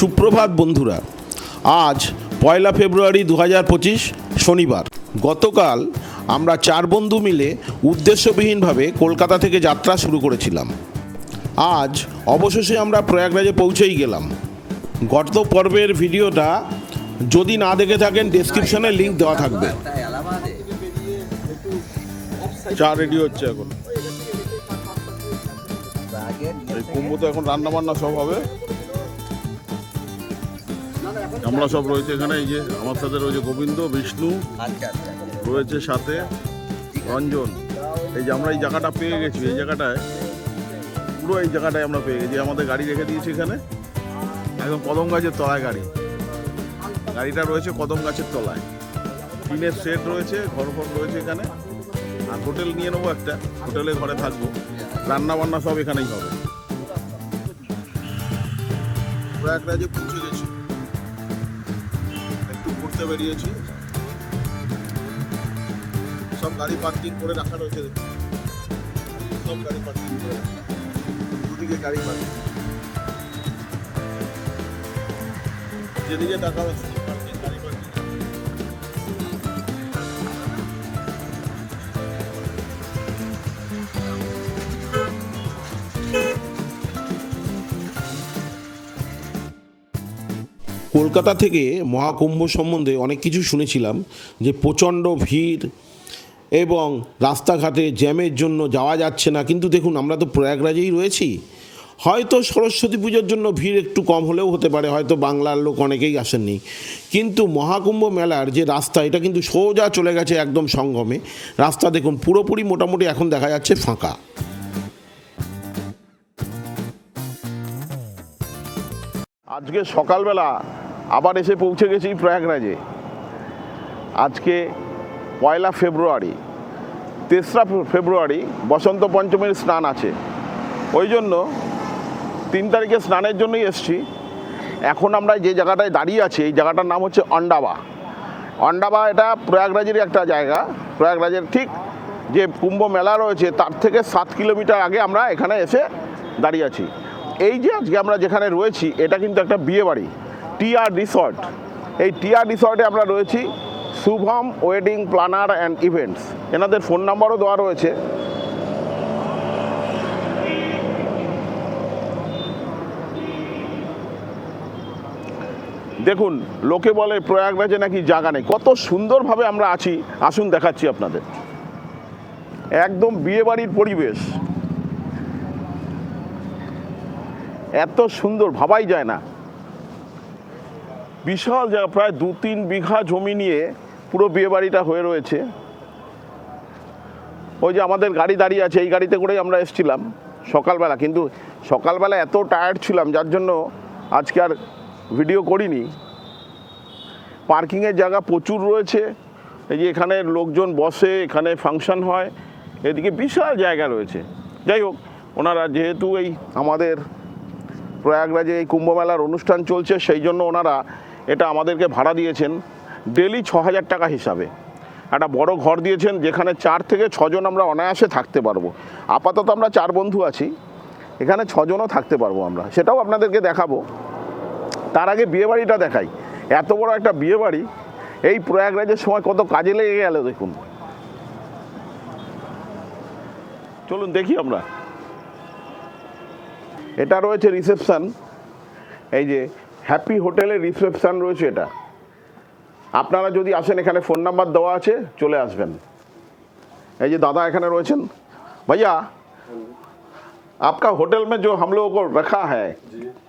সুপ্রভাত বন্ধুরা, আজ 1 ফেব্রুয়ারি 2025 শনিবার। গতকাল আমরা 4 বন্ধু মিলে উদ্দেশ্যবিহীনভাবে কলকাতা থেকে যাত্রা শুরু করেছিলাম। আজ অবশেষে আমরা প্রয়াগরাজে পৌঁছেই গেলাম। গত পর্বের ভিডিওটা যদি না দেখে থাকেন ডেসক্রিপশনে লিঙ্ক দেওয়া থাকবে। চা রেডি হচ্ছে এখন। এই কুম্ভ তো এখন রান্না বান্না সব হবে। আমরা সব রয়েছে এখানে। এই যে আমার সাথে রয়েছে গোবিন্দ, বিষ্ণু রয়েছে, সাথে রঞ্জন। এই যে আমরা এই জায়গাটা পেয়ে গেছি, এই জায়গাটায় পুরো এই জায়গাটায় আমরা পেয়ে গেছি। আমাদের গাড়ি রেখে দিয়েছি এখানে, একদম কদম গাছের তলায় গাড়িটা রয়েছে কদম গাছের তলায়। টিনের সেট রয়েছে, ঘর রয়েছে এখানে। আর হোটেল নিয়ে নেবো একটা, হোটেলে ঘরে থাকবো, রান্না বান্না সব এখানেই হবে। প্রয়াগরাজে পৌঁছে গেছি, একটু ঘুরতে বেরিয়েছি। সব গাড়ি পার্কিং করে রাখা রয়েছে, সব গাড়ি পার্কিং করে রাখা, দুদিকে গাড়ি পার্কিং, যেদিকে দেখা হচ্ছে পার্কিং, গাড়ি পার্কিং। কলকাতা থেকে মহাকুম্ভ সম্বন্ধে অনেক কিছু শুনেছিলাম, যে প্রচণ্ড ভিড় এবং রাস্তাঘাটে জ্যামের জন্য যাওয়া যাচ্ছে না। কিন্তু দেখুন, আমরা তো প্রয়াগরাজেই রয়েছি। হয়তো সরস্বতী পুজোর জন্য ভিড় একটু কম হলেও হতে পারে, হয়তো বাংলার লোক অনেকেই আসেননি। কিন্তু মহাকুম্ভ মেলার যে রাস্তা, এটা কিন্তু সোজা চলে গেছে একদম সঙ্গমে। রাস্তা দেখুন পুরোপুরি মোটামুটি এখন দেখা যাচ্ছে ফাঁকা। আজকে সকালবেলা আবার এসে পৌঁছে গেছি প্রয়াগরাজে। আজকে 1 ফেব্রুয়ারি, 3রা ফেব্রুয়ারি বসন্ত পঞ্চমীর স্নান আছে, ওই জন্য 3 তারিখে স্নানের জন্যই এসছি। এখন আমরা যে জায়গাটায় দাঁড়িয়ে আছি, এই জায়গাটার নাম হচ্ছে অন্ডাবা। অন্ডাবা এটা প্রয়াগরাজেরই একটা জায়গা। প্রয়াগরাজের ঠিক যে কুম্ভ মেলা রয়েছে তার থেকে 7 কিলোমিটার আগে আমরা এখানে এসে দাঁড়িয়ে আছি। এই যে আজকে আমরা যেখানে রয়েছি, এটা কিন্তু একটা বিয়ে বাড়ি, টিআর রিসর্ট। এই টিআর রিসর্টে আমরা রয়েছি, Shubham wedding planner and events. এনাদের ফোন নাম্বারও দেওয়া রয়েছে। দেখুন, লোকে বলে প্রয়াগরাজে নাকি জায়গা নেই, কত সুন্দরভাবে আমরা আছি। আসুন দেখাচ্ছি আপনাদের, একদম বিয়ে বাড়ির পরিবেশ, এত সুন্দর ভাবাই যায় না। বিশাল জায়গা, প্রায় 2-3 বিঘা জমি নিয়ে পুরো বিয়ে বাড়িটা হয়ে রয়েছে। ওই যে আমাদের গাড়ি দাঁড়িয়ে আছে, এই গাড়িতে করেই আমরা এসেছিলাম সকালবেলা। কিন্তু সকালবেলা এত টায়ার্ড ছিলাম, যার জন্য আজকে আর ভিডিও করিনি। পার্কিংয়ের জায়গা প্রচুর রয়েছে। এই যে এখানে লোকজন বসে, এখানে ফাংশন হয়, এদিকে বিশাল জায়গা রয়েছে। যাই হোক, ওনারা যেহেতু এই আমাদের প্রয়াগরাজে এই কুম্ভমেলার অনুষ্ঠান চলছে, সেই জন্য ওনারা এটা আমাদেরকে ভাড়া দিয়েছেন ডেলি 6,000 টাকা হিসাবে। একটা বড় ঘর দিয়েছেন, যেখানে 4 থেকে 6 জন আমরা অনায়াসে থাকতে পারবো। আপাতত আমরা 4 বন্ধু আছি, এখানে 6 জনও থাকতে পারবো আমরা, সেটাও আপনাদেরকে দেখাবো। তার আগে বিয়েবাড়িটা দেখাই। এত বড় একটা বিয়েবাড়ি এই প্রয়াগরাজের সময় কত কাজে লেগে গেল দেখুন। চলুন দেখি আমরা। এটা রয়েছে রিসেপশন, এই যে হ্যাপি হোটেলের রিসেপশন রয়েছে এটা। আপনারা যদি আসেন, এখানে ফোন নাম্বার দেওয়া আছে, চলে আসবেন। এই যে দাদা এখানে রয়েছেন। ভাইয়া, आपका होटल में जो हम लोगों को रखा है,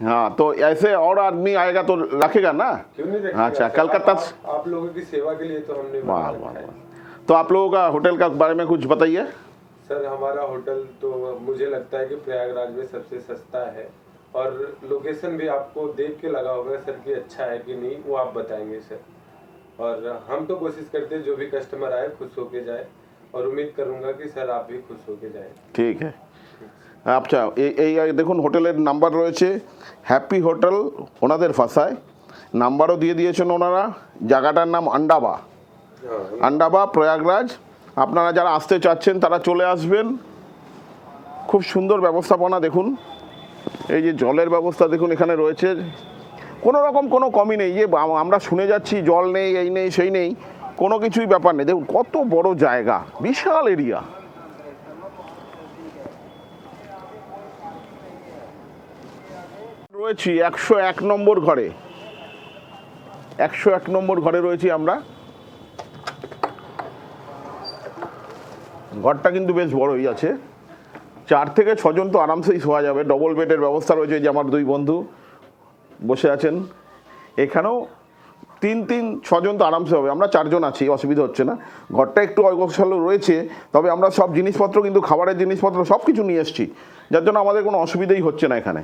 हाँ, तो ऐसे और आदमी आएगा तो रखेगा ना? क्यों नहीं रखेगा? अच्छा, कलकत्ता आप लोगों की सेवा के लिए तो हमने वाह वाह। तो आप लोगों का होटल का बारे में कुछ बताइए। सर, हमारा होटल तो मुझे लगता है कि प्रयागराज में सबसे सस्ता है, और लोकेशन भी आपको देख के लगा होगा सर कि अच्छा है कि नहीं, वो आप बताएंगे सर। और हम तो कोशिश करते हैं जो भी कस्टमर आए खुश होके जाए, और उम्मीद करूंगा कि सर आप भी खुश होके जाए। ঠিক আছে। আচ্ছা, এই দেখুন হোটেলের নাম্বার রয়েছে, হ্যাপি হোটেল ওনাদের ভাষায়। নাম্বারও দিয়ে দিয়েছেন ওনারা। জায়গাটার নাম আন্ডাবা, আন্ডাবা প্রয়াগরাজ। আপনারা যারা আসতে চাচ্ছেন তারা চলে আসবেন। খুব সুন্দর ব্যবস্থাপনা দেখুন। এই যে জলের ব্যবস্থা দেখুন এখানে রয়েছে, কোনো রকম কোনো কমই নেই যে আমরা শুনে যাচ্ছি জল নেই, এই নেই, সেই নেই, কোনো কিছুই ব্যাপার নেই। দেখুন কত বড় জায়গা, বিশাল এরিয়া। রয়েছি 101 নম্বর ঘরে, 101 নম্বর ঘরে রয়েছি আমরা। ঘরটা কিন্তু বেশ বড়ই আছে, 4 থেকে 6 জন তো আরামসেই শোয়া যাবে। ডবল বেডের ব্যবস্থা রয়েছে, যে আমার 2 বন্ধু বসে আছেন। এখানেও 3-6 জন তো আরামসে হবে। আমরা 4 জন আছি, অসুবিধা হচ্ছে না। ঘরটা একটু অগোছালো রয়েছে, তবে আমরা সব জিনিসপত্র কিন্তু খাবারের জিনিসপত্র সব কিছু নিয়ে এসেছি, যার জন্য আমাদের কোনো অসুবিধাই হচ্ছে না এখানে।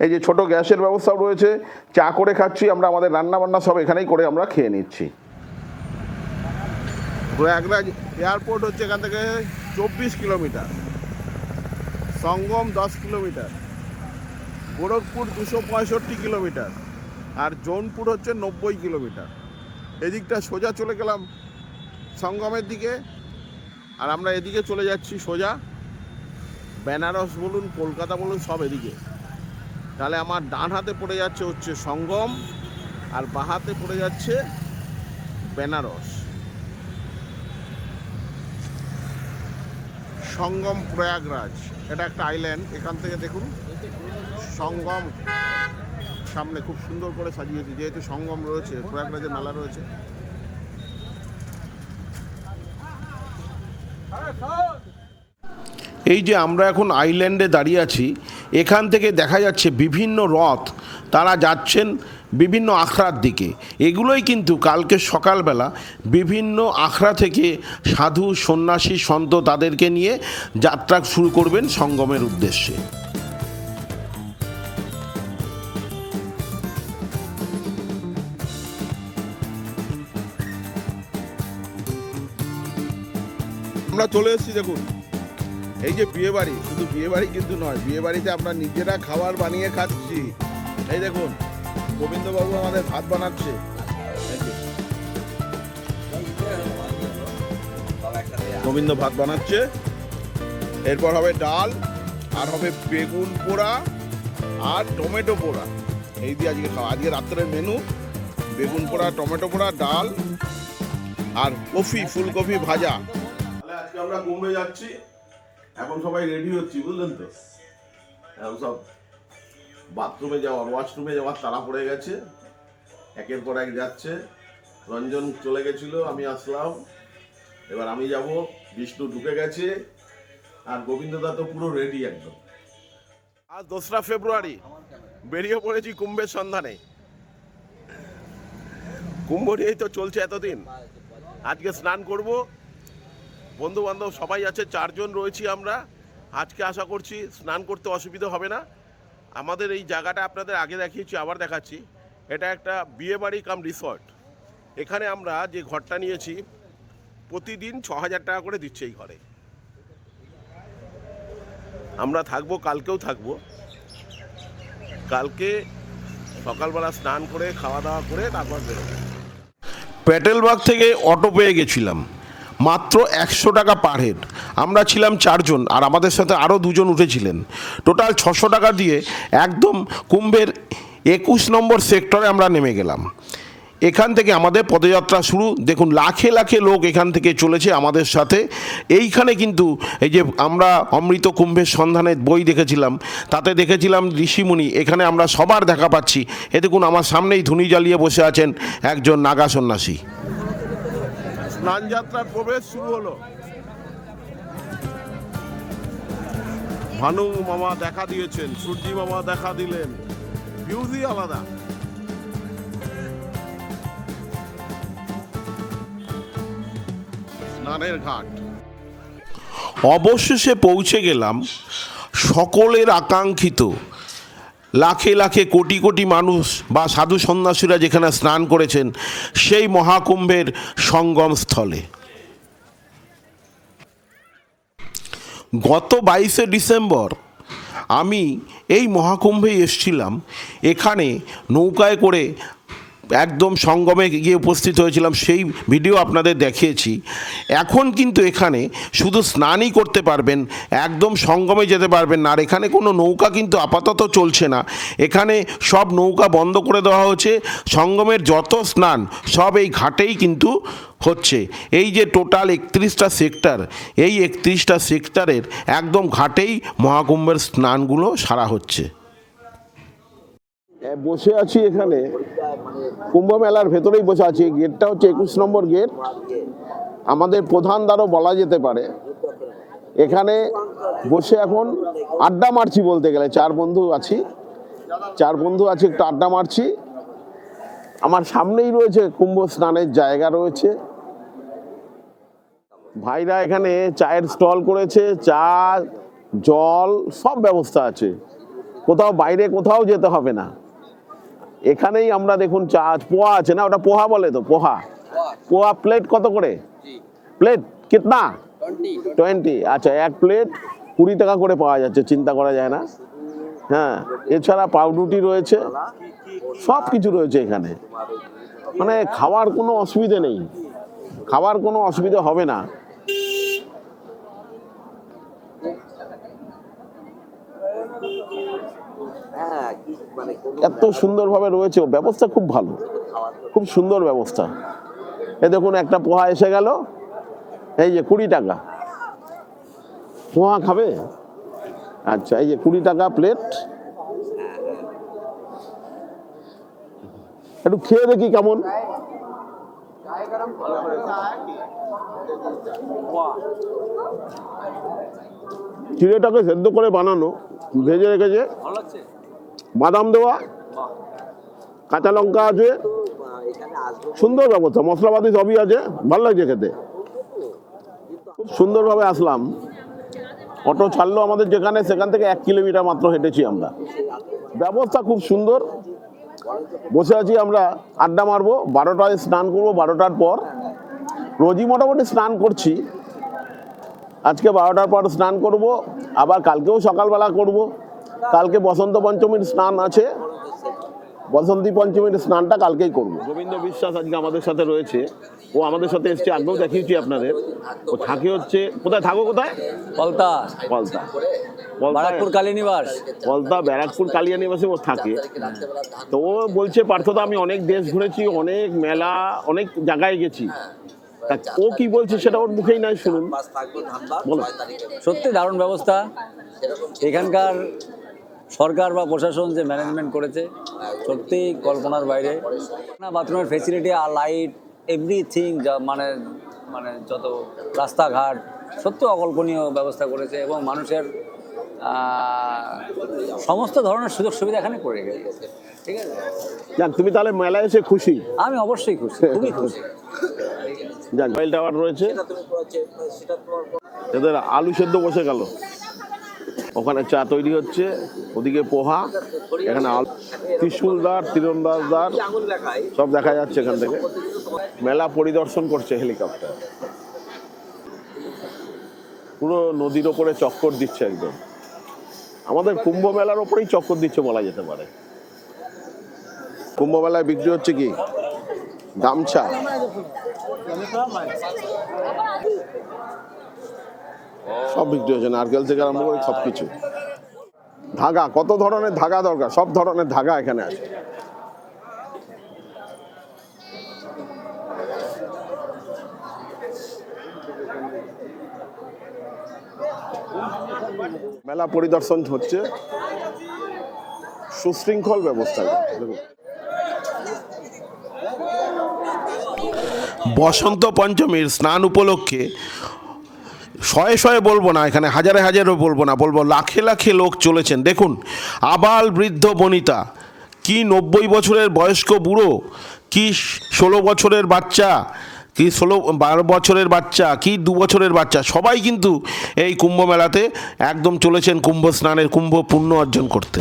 এই যে ছোট গ্যাসের ব্যবস্থাও রয়েছে, চা করে খাচ্ছি আমরা, আমাদের রান্না বান্না সব এখানেই করে আমরা খেয়ে নিচ্ছি। প্রয়াগরাজ এয়ারপোর্ট হচ্ছে এখান থেকে 24 কিলোমিটার, সঙ্গম 10 কিলোমিটার, গোরখপুর 265 কিলোমিটার, আর জৌনপুর হচ্ছে 90 কিলোমিটার। এদিকটা সোজা চলে গেলাম সঙ্গমের দিকে, আর আমরা এদিকে চলে যাচ্ছি সোজা বেনারস বলুন, কলকাতা বলুন, সব এদিকে। তাহলে আমার ডান হাতে পড়ে যাচ্ছে হচ্ছে সঙ্গম, আর বাঁ হাতে পড়ে যাচ্ছে বেনারস। সঙ্গম প্রয়াগরাজ, এটা একটা আইল্যান্ড। এখান থেকে দেখুন সঙ্গম সামনে খুব সুন্দর করে সাজিয়েছি, যেহেতু সঙ্গম রয়েছে, প্রয়াগরাজের মেলা রয়েছে। এই যে আমরা এখন আইল্যান্ডে দাঁড়িয়ে আছি, এখান থেকে দেখা যাচ্ছে বিভিন্ন রথ, তারা যাচ্ছেন বিভিন্ন আখড়ার দিকে। এগুলোই কিন্তু কালকে সকালবেলা বিভিন্ন আখড়া থেকে সাধু সন্ন্যাসী সন্ত তাদেরকে নিয়ে যাত্রা শুরু করবেন সঙ্গমের উদ্দেশ্যে। আমরা চলে এসেছি, দেখুন এই যে বিয়ে বাড়ি, শুধু বিয়ে বাড়ি কিন্তু নয়, বিয়ে বাড়িতে আমরা নিজেরা খাবার বানিয়ে খাচ্ছি। এই দেখুন গোবিন্দবাবু আমাদের ভাত বানাচ্ছে, গোবিন্দ ভাত বানাচ্ছে। এরপর হবে ডাল, আর হবে বেগুন পোড়া আর টমেটো পোড়া। এই দিয়ে আজকে খাওয়া, আজকে রাত্রের মেনু বেগুন পোড়া, টমেটো পোড়া, ডাল আর কফি, ফুলকপি ভাজা। তাহলে আজকে আমরা কুম্ভে যাচ্ছি, এখন সবাই রেডি হচ্ছি, বুঝলেন তো। এখন সব বাথরুমে যাওয়ার, ওয়াশরুমে যাওয়ার তাড়া পড়ে গেছে, একের পর এক যাচ্ছে। রঞ্জন চলে গেছিল, আমি আসলাম, এবার আমি যাব। বিষ্ণু ঢুকে গেছে, আর গোবিন্দদা তো পুরো রেডি একদম। আজ 2রা ফেব্রুয়ারি, বেরিয়ে পড়েছি কুম্ভের সন্ধানে। কুম্ভ নিয়েই তো চলছে এতদিন। আজকে স্নান করব, বন্ধু বান্ধব সবাই আছে, 4 জন রয়েছি আমরা। আজকে আশা করছি স্নান করতে অসুবিধা হবে না। আমাদের এই জায়গাটা আপনাদের আগে দেখিয়েছি, আবার দেখাচ্ছি। এটা একটা বিয়ে বাড়ি কাম রিসর্ট। এখানে আমরা যে ঘরটা নিয়েছি, প্রতিদিন 6000 টাকা করে দিচ্ছে এই ঘরে। আমরা থাকবো, কালকেও থাকবো। কালকে সকালবেলা স্নান করে খাওয়া দাওয়া করে তারপর বেরোবো। প্যাটেলবাগ থেকে অটো পেয়ে গেছিলাম, মাত্র 100 টাকা পার হেড। আমরা ছিলাম 4 জন, আর আমাদের সাথে আরও 2 জন উঠেছিলেন। টোটাল 600 টাকা দিয়ে একদম কুম্ভের 21 নম্বর সেক্টরে আমরা নেমে গেলাম। এখান থেকে আমাদের পদযাত্রা শুরু। দেখুন লাখে লাখে লোক এখান থেকে চলেছে আমাদের সাথে। এইখানে কিন্তু এই যে আমরা অমৃত কুম্ভের সন্ধানে বই দেখেছিলাম, তাতে দেখেছিলাম ঋষিমুনি, এখানে আমরা সবার দেখা পাচ্ছি। এ দেখুন আমার সামনেই ধুনি জ্বালিয়ে বসে আছেন একজন নাগা সন্ন্যাসী। স্নান যাত্রার প্রবেশ শুরু হলো। ভানু মামা দেখা দিয়েছেন, সূর্যি মামা দেখা দিলেন, ভিউজই আলাদা। স্নানের ঘাট অবশেষে পৌঁছে গেলাম। সকলের আকাঙ্ক্ষিত, লাখে লাখে কোটি কোটি মানুষ বা সাধু সন্ন্যাসীরা যেখানে স্নান করেছেন, সেই মহাকুম্ভের সঙ্গম স্থলে। গত 22শে ডিসেম্বর আমি এই মহাকুম্ভেই এসেছিলাম। এখানে নৌকায় করে একদম সঙ্গমে গিয়ে উপস্থিত হয়েছিলাম, সেই ভিডিও আপনাদের দেখিয়েছি। এখন কিন্তু এখানে শুধু স্নানই করতে পারবেন, একদম সঙ্গমে যেতে পারবেন না। আর এখানে কোনো নৌকা কিন্তু আপাতত চলছে না, এখানে সব নৌকা বন্ধ করে দেওয়া হয়েছে। সঙ্গমের যত স্নান সব এই ঘাটেই কিন্তু হচ্ছে। এই যে টোটাল 31টা সেক্টর, এই 31টা সেক্টরের একদম ঘাটেই মহাকুম্ভের স্নানগুলো সারা হচ্ছে। বসে আছি এখানে কুম্ভ মেলার ভেতরেই বসে আছি। গেটটা হচ্ছে 21 নম্বর গেট, আমাদের প্রধান দ্বারও বলা যেতে পারে। এখানে বসে এখন আড্ডা মারছি বলতে গেলে, চার বন্ধু আছি একটু আড্ডা মারছি। আমার সামনেই রয়েছে কুম্ভ স্নানের জায়গা রয়েছে, ভাইরা এখানে চায়ের স্টল করেছে, চা জল সব ব্যবস্থা আছে, কোথাও বাইরে কোথাও যেতে হবে না। এখানেই আমরা দেখুন চা, পোহা আছে না, ওটা পোহা বলে তো, পোহা প্লেট কত করে? প্লেট কিতনা? 20। আচ্ছা, এক প্লেট 20 টাকা করে পাওয়া যাচ্ছে, চিন্তা করা যায় না। হ্যাঁ, এছাড়া পাউরুটি রয়েছে, সব কিছু রয়েছে এখানে। মানে খাওয়ার কোনো অসুবিধে নেই, খাওয়ার কোনো অসুবিধা হবে না। এত সুন্দরভাবে রয়েছে, ব্যবস্থা খুব ভালো, খুব সুন্দর ব্যবস্থা। এ দেখুন একটা পোহা এসে গেল, এই যে 20 টাকা। পোহা খাবে? আচ্ছা, এই যে 20 টাকা প্লেট। একটু খেয়ে দেখি কেমন। চিড়েটাকে সেদ্ধ করে বানানো, ভেজে রেখেছে, বাদাম দেওয়া, কাঁচা লঙ্কা আছে, সুন্দর ব্যবস্থা, মশলাপাতি সবই আছে, ভালো লাগছে খেতে। খুব সুন্দরভাবে আসলাম, অটো ছাড়লো আমাদের যেখানে, সেখান থেকে 1 কিলোমিটার মাত্র হেঁটেছি আমরা। ব্যবস্থা খুব সুন্দর। বসে আছি আমরা, আড্ডা মারবো, 12টায় স্নান করবো, 12টার পর। রোজই মোটামুটি স্নান করছি, আজকে 12টার পর স্নান করব, আবার কালকেও সকালবেলা করব। কালকে বসন্ত পঞ্চমীর স্নান আছে, বসন্তী পঞ্চমীর স্নানটা কালকেই করব। গোবিন্দ বিশ্বাস আজকে আমাদের সাথে রয়েছে, ও আমাদের সাথে এসছে, আগেও দেখিয়েছি আপনাদের। ও থাকে হচ্ছে, কোথায় থাকো? কোথায়? পলতা, পলতা, বারাকপুর কালীনিবাস। পলতা ব্যারাকপুর কালিয়ানিবাসে ও থাকে। তো ও বলছে, পার্থদা আমি অনেক দেশ ঘুরেছি, অনেক মেলা, অনেক জায়গায় গেছি। তা ও কি বলছে সেটা ওর মুখেই নাই, শুনুন। বলো। সত্যি দারুণ ব্যবস্থা এখানকার সরকার বা প্রশাসন যে ম্যানেজমেন্ট করেছে, সত্যি কল্পনার বাইরে। না, বাথরুমের ফেসিলিটি আর লাইট এভরিথিং, যা মানে মানে যত রাস্তাঘাট, সত্যি অকল্পনীয় ব্যবস্থা করেছে। এবং মানুষের সমস্ত ধরনের সুযোগ সুবিধা এখানে করে গেছে। ঠিক আছে, যাক, তুমি তাহলে মেলায় এসে খুশি? আমি অবশ্যই খুশি, খুবই খুশি। যাক, মোবাইল টাওয়ার রয়েছে, এদের আলু সেদ্ধ বসে গেল, ওখানে চা তৈরি হচ্ছে, ওদিকে পোহা, এখানে ত্রিশূলদার, তীরন্দাজদার সব দেখা যাচ্ছে এখান থেকে। মেলা পরিদর্শন করছে হেলিকপ্টার, পুরো নদীর ওপরে চক্কর দিচ্ছে একদম। আমাদের কুম্ভ মেলার ওপরেই চক্কর দিচ্ছে বলা যেতে পারে। কুম্ভ মেলায় বিক্রি হচ্ছে কি গামছা, সব বিক্রি হচ্ছে, নারকেল থেকে আরম্ভ করে সব কিছু। ধাগা, কত ধরনের ধাগা দরকার, সব ধরনের ধাগা এখানে আছে। মেলা পরিদর্শন হচ্ছে, সুশৃঙ্খল ব্যবস্থা। দেখুন, বসন্ত পঞ্চমীর স্নান উপলক্ষে শয়ে শয়ে বলবো না, এখানে হাজারে হাজারও বলবো না, বলবো লাখে লাখে লোক চলেছেন। দেখুন, আবাল বৃদ্ধ বনিতা, কি 90 বছরের বয়স্ক বুড়ো, কি 16 বছরের বাচ্চা, কি 12 বছরের বাচ্চা, কি 2 বছরের বাচ্চা, সবাই কিন্তু এই কুম্ভ মেলাতে একদম চলেছেন কুম্ভ স্নানের, কুম্ভ পুণ্য অর্জন করতে।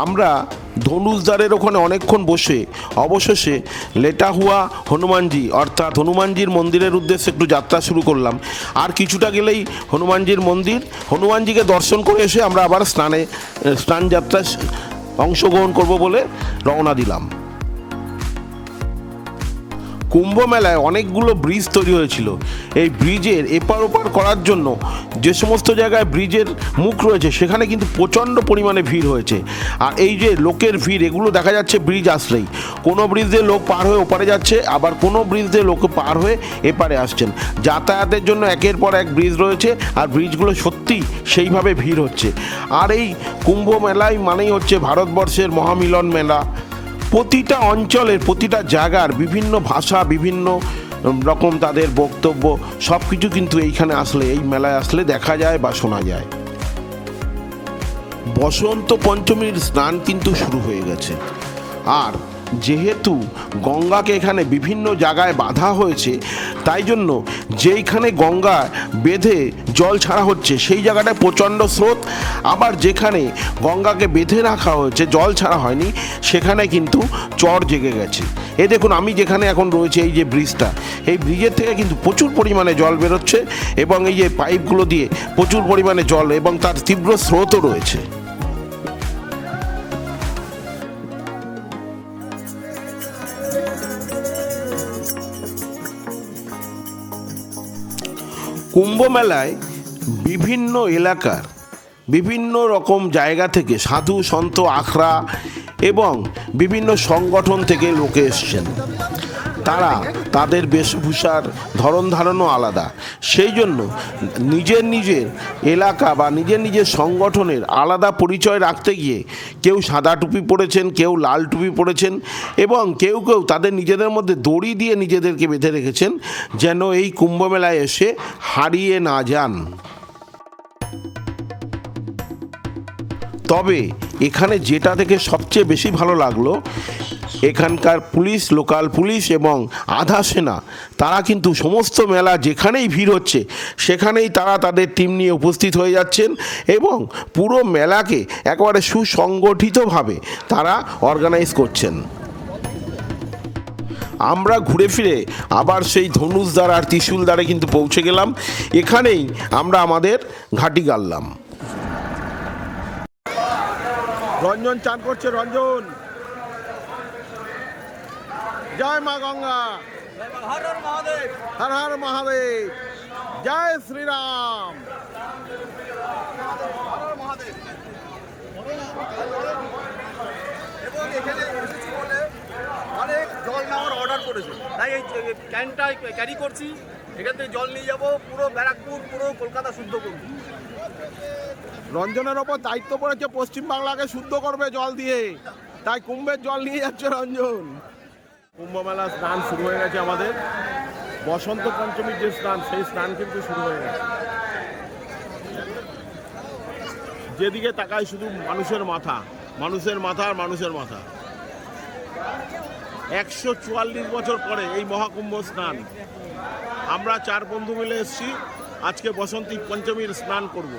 আমরা ধনুষদ্বারের ওখানে অনেকক্ষণ বসে অবশেষে লেটাহুয়া হনুমানজি অর্থাৎ হনুমানজির মন্দিরের উদ্দেশ্যে একটু যাত্রা শুরু করলাম। আর কিছুটা গেলেই হনুমানজির মন্দির, হনুমানজিকে দর্শন করে এসে আমরা আবার স্নান যাত্রা অংশগ্রহণ করব বলে রওনা দিলাম। কুম্ভ মেলায় অনেকগুলো ব্রিজ তৈরি হয়েছিল। এই ব্রিজের এপার ওপার করার জন্য যে সমস্ত জায়গায় ব্রিজের মুখ রয়েছে সেখানে কিন্তু প্রচণ্ড পরিমাণে ভিড় হয়েছে। আর এই যে লোকের ভিড়, এগুলো দেখা যাচ্ছে ব্রিজ আসলেই। কোনো ব্রিজ দিয়ে লোক পার হয়ে ওপারে যাচ্ছে, আবার কোনো ব্রিজ দিয়ে লোক পার হয়ে এপারে আসছেন। যাতায়াতের জন্য একের পর এক ব্রিজ রয়েছে, আর ব্রিজগুলো সত্যিই সেইভাবে ভিড় হচ্ছে। আর এই কুম্ভ মেলায় মানেই হচ্ছে ভারতবর্ষের মহামিলন মেলা। প্রতিটা অঞ্চলের প্রতিটা জায়গার বিভিন্ন ভাষা, বিভিন্ন রকম তাদের বক্তব্য, সব কিছু কিন্তু এইখানে আসলে, এই মেলায় আসলে দেখা যায় বা শোনা যায়। বসন্ত পঞ্চমীর স্নান কিন্তু শুরু হয়ে গেছে। আর যেহেতু গঙ্গাকে এখানে বিভিন্ন জায়গায় বাঁধা হয়েছে, তাই জন্য যেইখানে গঙ্গা বেঁধে জল ছাড়া হচ্ছে সেই জায়গাটায় প্রচণ্ড স্রোত। আবার যেখানে গঙ্গাকে বেঁধে রাখা হয়েছে, জল ছাড়া হয়নি, সেখানে কিন্তু চড় জেগে গেছে। এই দেখুন, আমি যেখানে এখন রয়েছে, এই যে ব্রিজটা, এই ব্রিজের থেকে কিন্তু প্রচুর পরিমাণে জল বেরোচ্ছে, এবং এই যে পাইপগুলো দিয়ে প্রচুর পরিমাণে জল এবং তার তীব্র স্রোতও রয়েছে। কুম্ভ মেলায় বিভিন্ন এলাকার বিভিন্ন রকম জায়গা থেকে সাধু সন্ত, আখড়া এবং বিভিন্ন সংগঠন থেকে লোকে এসছেন। তারা তাদের বেশভূষার ধরন ধারণও আলাদা। সেই জন্য নিজের নিজের এলাকা বা নিজের নিজের সংগঠনের আলাদা পরিচয় রাখতে গিয়ে কেউ সাদা টুপি পরেছেন, কেউ লাল টুপি পরেছেন, এবং কেউ কেউ তাদের নিজেদের মধ্যে দড়ি দিয়ে নিজেদেরকে বেঁধে রেখেছেন, যেন এই কুম্ভ মেলায় এসে হারিয়ে না যান। তবে এখানে যেটা থেকে সবচেয়ে বেশি ভালো লাগলো, এখানকার পুলিশ, লোকাল পুলিশ এবং আধা সেনা, তারা কিন্তু সমস্ত মেলা যেখানেই ভিড় হচ্ছে সেখানেই তারা তাদের টিম নিয়ে উপস্থিত হয়ে যাচ্ছেন, এবং পুরো মেলাকে একেবারে সুসংগঠিতভাবে তারা অর্গানাইজ করছেন। আমরা ঘুরে ফিরে আবার সেই ধনুষদ্বার আর ত্রিশূলদ্বারে কিন্তু পৌঁছে গেলাম। এখানেই আমরা আমাদের ঘাঁটি গাড়লাম। রঞ্জন চান করছে, রঞ্জন। জয় মা গঙ্গা, হর হর মহাদেব, হর হর মহাদেব, জয় শ্রীরাম। এবং এখানে এসেছি বলে অনেক জল নেওয়ার অর্ডার করেছে, তাই এই ক্যানটা ক্যারি করছি। এখান থেকে জল নিয়ে যাবো, পুরো ব্যারাকপুর, পুরো কলকাতা শুদ্ধ করবো। রঞ্জনের ওপর দায়িত্ব পড়েছে পশ্চিমবাংলাকে শুদ্ধ করবে জল দিয়ে, তাই কুম্ভের জল নিয়ে যাচ্ছে রঞ্জন। কুম্ভ মেলা স্নান শুরু হয়ে গেছে আমাদের। বসন্ত পঞ্চমীর যে স্নান, সেই স্নান কিন্তু শুরু হয়ে গেছে। যেদিকে তাকায় শুধু মানুষের মাথা, মানুষের মাথা আর মানুষের মাথা। 144 বছর পরে এই মহাকুম্ভ স্নান। আমরা 4 বন্ধু মিলে এসেছি আজকে বসন্তী পঞ্চমীর স্নান করব।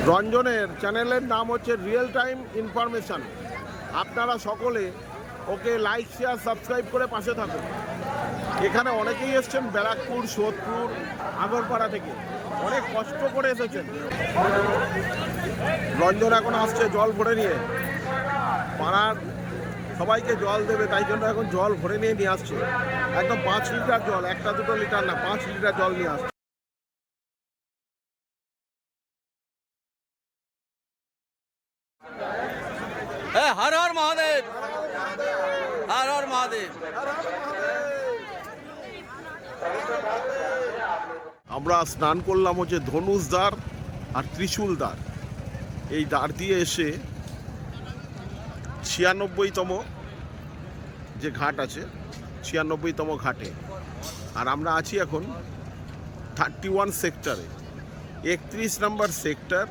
রঞ্জনের চ্যানেলের নাম হচ্ছে রিয়েল টাইম ইনফরমেশন। আপনারা সকলে ওকে লাইক, শেয়ার, সাবস্ক্রাইব করে পাশে থাকুন। এখানে অনেকেই এসছেন ব্যারাকপুর, সোদপুর, আগরপাড়া থেকে, অনেক কষ্ট করে এসেছেন। রঞ্জন এখন আসছে জল ভরে নিয়ে, পাড়ার সবাইকে জল দেবে, তাই জন্য এখন জল ভরে নিয়ে আসছে। একদম 5 লিটার জল, 1-2 লিটার না, 5 লিটার জল নিয়ে আসছে। হর হর মহাদেব, হর হর মহাদেব। আমরা স্নান করলাম হচ্ছে ধনুষদ্বার আর ত্রিশূলদ্বার। এই দ্বার দিয়ে এসে 96তম যে ঘাট আছে, 96তম ঘাটে। আর আমরা আছি এখন 31 সেক্টরে, 31 নম্বর সেক্টর,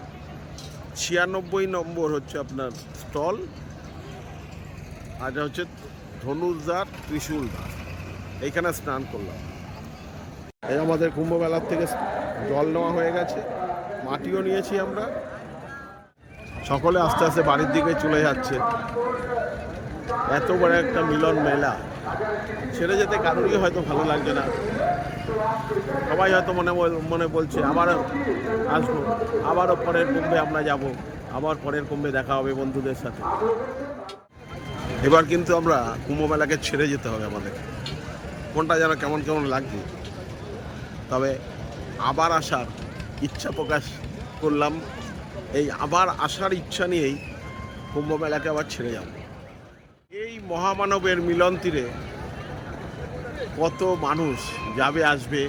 96 নম্বর হচ্ছে আপনার স্টল, আর হচ্ছে ধনুষদ্বার, ত্রিশূলদ্বার। এইখানে স্নান করলাম। এই আমাদের কুম্ভ মেলার থেকে জল নেওয়া হয়ে গেছে, মাটিও নিয়েছি আমরা। সকলে আস্তে আস্তে বাড়ির দিকে চলে যাচ্ছে। এত বড় একটা মিলন মেলা, ছেড়ে যেতে কারোরই হয়তো ভালো লাগছে না। সবাই হয়তো মনে মনে বলছে আবারও আসবো, আবারও পরের কুম্ভে আমরা যাব, আবার পরের কুম্ভে দেখা হবে বন্ধুদের সাথে। এবার কিন্তু আমরা কুম্ভ মেলাকে ছেড়ে যেতে হবে আমাদের, কোনটা যেন কেমন কেমন লাগছে। তবে আবার আসার ইচ্ছা প্রকাশ করলাম, এই আবার আসার ইচ্ছা নিয়েই কুম্ভ মেলাকে আবার ছেড়ে যাব। এই মহামানবের মিলন তীরে কত মানুষ যাবে আসবে,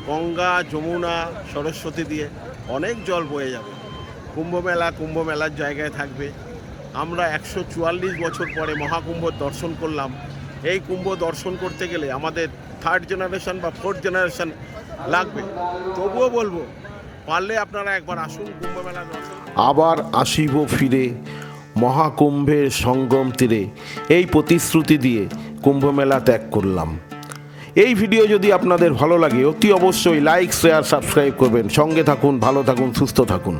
গঙ্গা যমুনা সরস্বতী দিয়ে অনেক জল বয়ে যাবে। কুম্ভ মেলার জায়গায় থাকবে। আমরা 144 বছর পরে মহাকুম্ভ দর্শন করলাম। এই কুম্ভ দর্শন করতে গেলে আমাদের 3rd জেনারেশন বা 4th জেনারেশন লাগবে। তবুও বলবো, পারলে আপনারা একবার আসুন কুম্ভ মেলা দর্শন। আবার আসিব ফিরে মহাকুম্ভের সঙ্গম তীরে, এই প্রতিশ্রুতি দিয়ে কুম্ভ মেলা ত্যাগ করলাম। এই ভিডিও যদি আপনাদের ভালো লাগে অতি অবশ্যই লাইক, শেয়ার, সাবস্ক্রাইব করবেন। সঙ্গে থাকুন, ভালো থাকুন, সুস্থ থাকুন।